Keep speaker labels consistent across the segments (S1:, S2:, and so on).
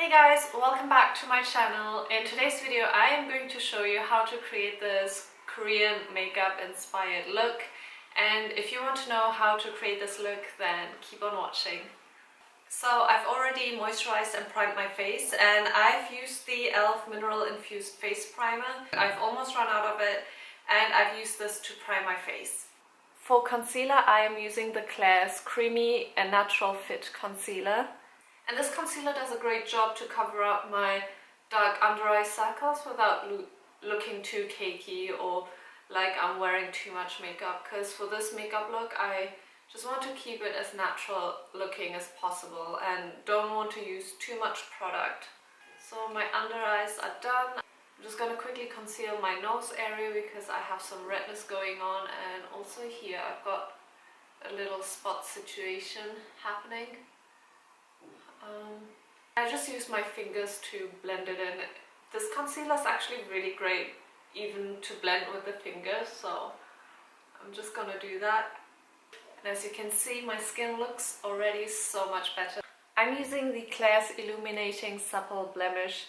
S1: Hey guys, welcome back to my channel. In today's video I am going to show you how to create this Korean makeup inspired look, and if you want to know how to create this look then keep on watching. So I've already moisturized and primed my face and I've used the e.l.f. mineral infused face primer. I've almost run out of it and I've used this to prime my face. For concealer I am using the Klairs Creamy and Natural Fit Concealer. And this concealer does a great job to cover up my dark under eye circles without looking too cakey or like I'm wearing too much makeup, because for this makeup look I just want to keep it as natural looking as possible and don't want to use too much product. So my under eyes are done. I'm just going to quickly conceal my nose area because I have some redness going on, and also here I've got a little spot situation happening. I just use my fingers to blend it in. This concealer is actually really great even to blend with the fingers, so I'm just gonna do that. And as you can see, my skin looks already so much better. I'm using the Klairs Illuminating Supple Blemish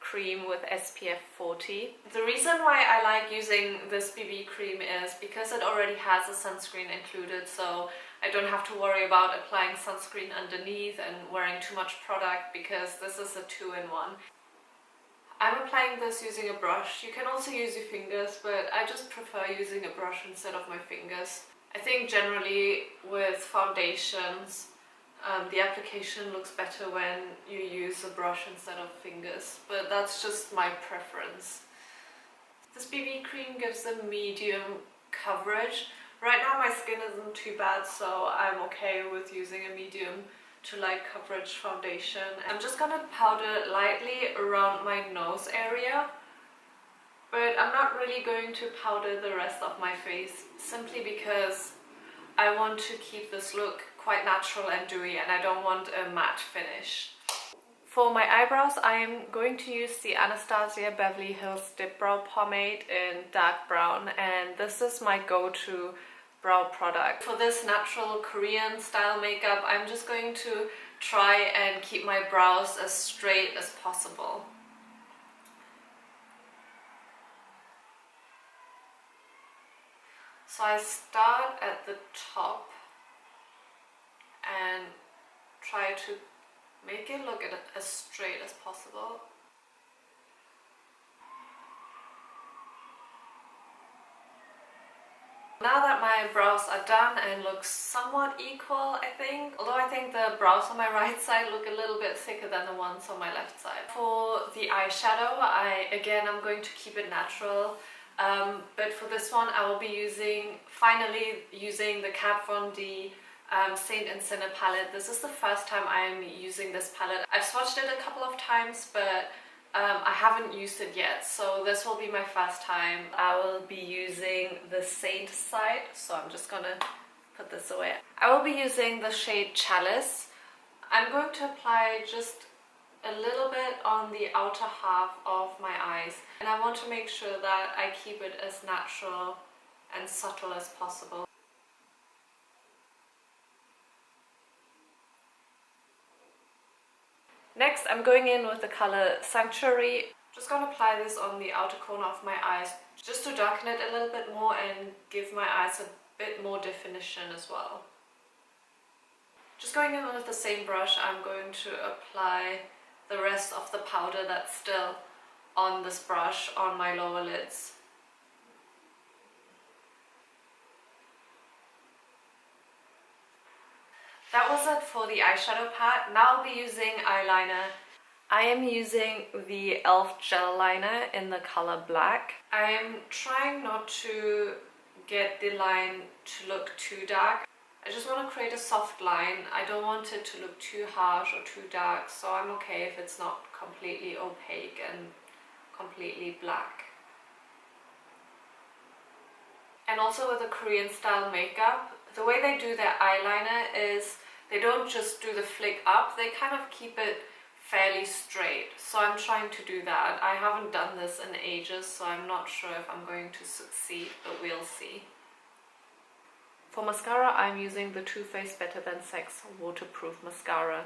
S1: cream with SPF 40. The reason why I like using this BB cream is because it already has a sunscreen included, so I don't have to worry about applying sunscreen underneath and wearing too much product, because this is a 2-in-1. I'm applying this using a brush. You can also use your fingers, but I just prefer using a brush instead of my fingers. I think generally with foundations, the application looks better when you use a brush instead of fingers, but that's just my preference. This BB cream gives a medium coverage. Right now my skin isn't too bad, so I'm okay with using a medium to light coverage foundation. I'm just gonna powder lightly around my nose area, but I'm not really going to powder the rest of my face, simply because I want to keep this look quite natural and dewy and I don't want a matte finish. For my eyebrows I am going to use the Anastasia Beverly Hills Dip Brow Pomade in dark brown, and this is my go-to brow product. For this natural Korean style makeup I'm just going to try and keep my brows as straight as possible. So I start at the top and try to make it look as straight as possible. Now that my brows are done and look somewhat equal, I think, although I think the brows on my right side look a little bit thicker than the ones on my left side. For the eyeshadow, I'm going to keep it natural. But for this one I will be finally using the Kat Von D Saint and Sinner palette. This is the first time I'm using this palette. I've swatched it a couple of times, but I haven't used it yet, so this will be my first time. I will be using the Saint side, so I'm just gonna put this away. I will be using the shade Chalice. I'm going to apply just a little bit on the outer half of my eyes, and I want to make sure that I keep it as natural and subtle as possible. Next I'm going in with the color Sanctuary. Just going to apply this on the outer corner of my eyes just to darken it a little bit more and give my eyes a bit more definition as well. Just going in with the same brush, I'm going to apply the rest of the powder that's still on this brush on my lower lids. That was it for the eyeshadow part. Now I'll be using eyeliner. I am using the e.l.f. gel liner in the color Black. I am trying not to get the line to look too dark. I just want to create a soft line. I don't want it to look too harsh or too dark, so I'm okay if it's not completely opaque and completely black. And also with the Korean style makeup, the way they do their eyeliner is they don't just do the flick up, they kind of keep it fairly straight. So I'm trying to do that. I haven't done this in ages, so I'm not sure if I'm going to succeed, but we'll see. For mascara, I'm using the Too Faced Better Than Sex Waterproof Mascara.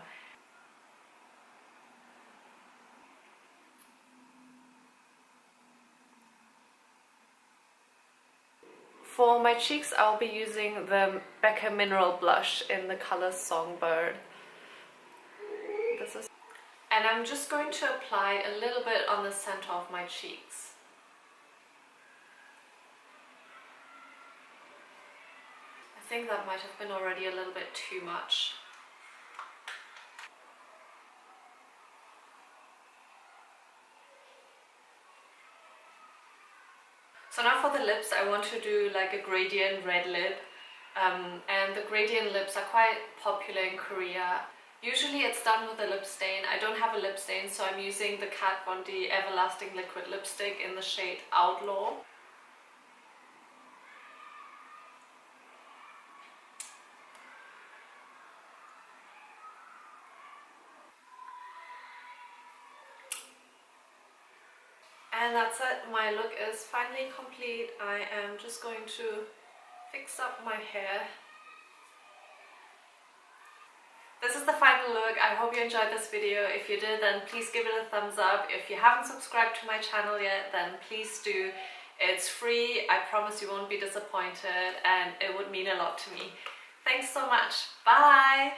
S1: For my cheeks, I'll be using the Becca Mineral Blush in the color Songbird. And I'm just going to apply a little bit on the center of my cheeks. I think that might have been already a little bit too much. So now for the lips, I want to do like a gradient red lip. And the gradient lips are quite popular in Korea. Usually it's done with a lip stain. I don't have a lip stain, so I'm using the Kat Von D Everlasting Liquid Lipstick in the shade Outlaw. And that's it, my look is finally complete. I am just going to fix up my hair. This is the final look. I hope you enjoyed this video. If you did, then please give it a thumbs up. If you haven't subscribed to my channel yet, then please do. It's free. I promise you won't be disappointed, and it would mean a lot to me. Thanks so much. Bye!